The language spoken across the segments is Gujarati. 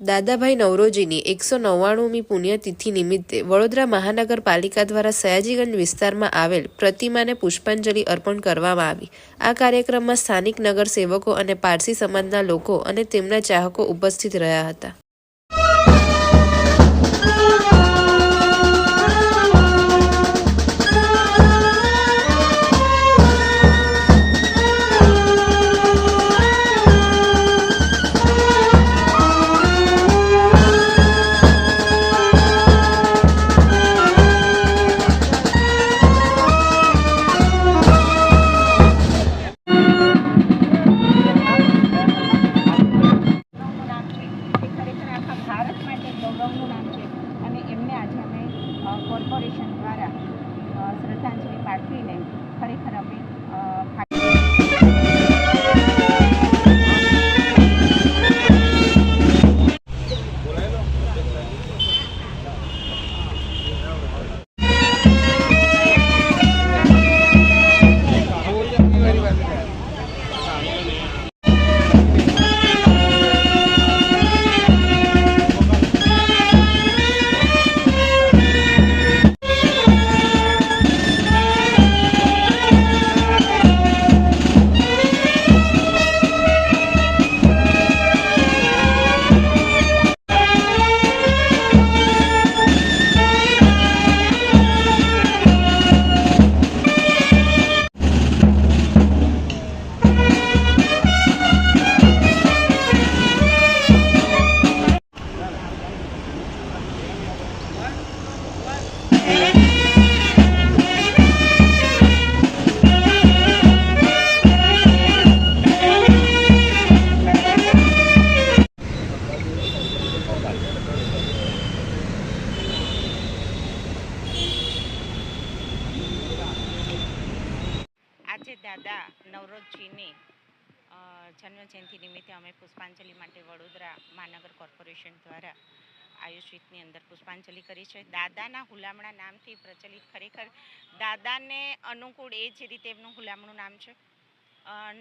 દાદાભાઈ નવરોજીની 199મી પુણ્યતિથિ નિમિત્તે વડોદરા મહાનગરપાલિકા દ્વારા સયાજીગંજ વિસ્તારમાં આવેલ પ્રતિમાને પુષ્પાંજલિ અર્પણ કરવામાં આવી। આ કાર્યક્રમમાં સ્થાનિક નગરસેવકો અને પારસી સમાજના લોકો અને તેમના ચાહકો ઉપસ્થિત રહ્યા હતા। કોર્પોરેશન દ્વારા શ્રદ્ધાંજલિ પાઠવીને ખરેખર અમે આજે દાદા નવરોજીની જન્મજયંતિ નિમિત્તે અમે પુષ્પાંજલિ માટે વડોદરા મહાનગર કોર્પોરેશન દ્વારા આયોજિતની અંદર પુષ્પાંજલિ કરી છે। દાદાના હુલામણા નામથી પ્રચલિત ખરેખર દાદાને અનુકૂળ એ જ રીતે એમનું હુલામણું નામ છે।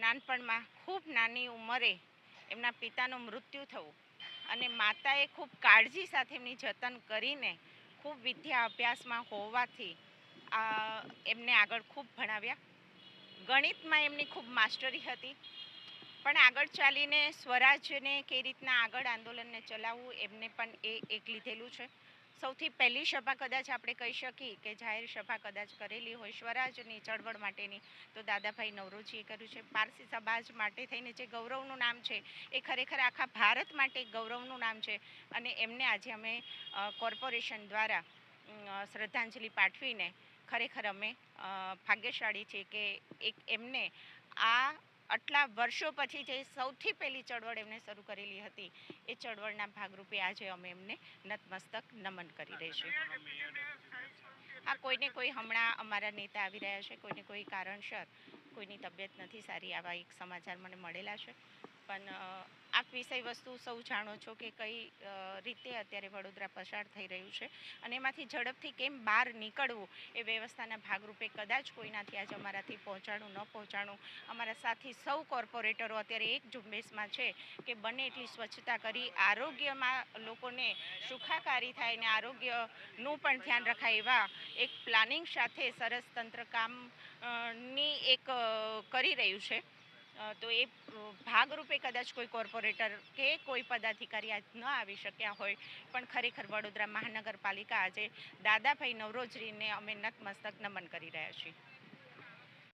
નાનપણમાં ખૂબ નાની ઉંમરે એમના પિતાનું મૃત્યુ થવું અને માતાએ ખૂબ કાળજી સાથે એમની જતન કરીને ખૂબ વિદ્યા અભ્યાસમાં હોવાથી એમને આગળ ખૂબ ભણાવ્યા। ગણિતમાં એમની ખૂબ માસ્ટરી હતી, પણ આગળ ચાલીને સ્વરાજ્યને કઈ રીતના આગળ આંદોલનને ચલાવવું એમને પણ એ એક લીધેલું છે। સૌથી પહેલી સભા કદાચ આપણે કહી શકીએ કે જાહેર સભા કદાચ કરેલી હોય સ્વરાજ્યની ચળવળ માટેની તો દાદાભાઈ નવરોજીએ કર્યું છે। પારસી સમાજ માટે થઈને જે ગૌરવનું નામ છે એ ખરેખર આખા ભારત માટે ગૌરવનું નામ છે અને એમને આજે અમે કોર્પોરેશન દ્વારા શ્રદ્ધાંજલિ પાઠવીને ખરેખર અમે ભાગ્યશાળી છે કે એક એમને આટલા વર્ષો પછી જે સૌથી પહેલી ચળવળ એમને શરૂ કરેલી હતી એ ચળવળના ભાગરૂપે આજે અમે એમને નતમસ્તક નમન કરી રહી છીએ। કોઈને કોઈ હમણાં અમારા નેતા આવી રહ્યા છે, કોઈને કોઈ કારણસર કોઈની તબિયત નથી સારી, આવા એક સમાચાર મને મળેલા છે। પણ આ વિષય વસ્તુ સૌ જાણો છો કે કઈ રીતે અત્યારે વડોદરા પસાર થઈ રહ્યું છે અને એમાંથી ઝડપથી કેમ બહાર નીકળવું એ વ્યવસ્થાના ભાગરૂપે કદાચ કોઈનાથી આજે અમારાથી પહોંચાડું ન પહોંચાડું અમારા સાથી સૌ કોર્પોરેટરો અત્યારે એક ઝુંબેશમાં છે કે બને એટલી સ્વચ્છતા કરી આરોગ્યમાં લોકોને સુખાકારી થાય અને આરોગ્યનું પણ ધ્યાન રખાય એવા એક પ્લાનિંગ સાથે સરસ તંત્ર કામની એક કરી રહ્યું છે। તો એ ભાગરૂપે કદાચ કોઈ કોર્પોરેટર કે કોઈ પદાધિકારી આજ ન આવી શક્યા હોય, પણ ખરેખર વડોદરા મહાનગરપાલિકા આજે દાદાભાઈ નવરોજીને અમે નતમસ્તક નમન કરી રહ્યા છીએ।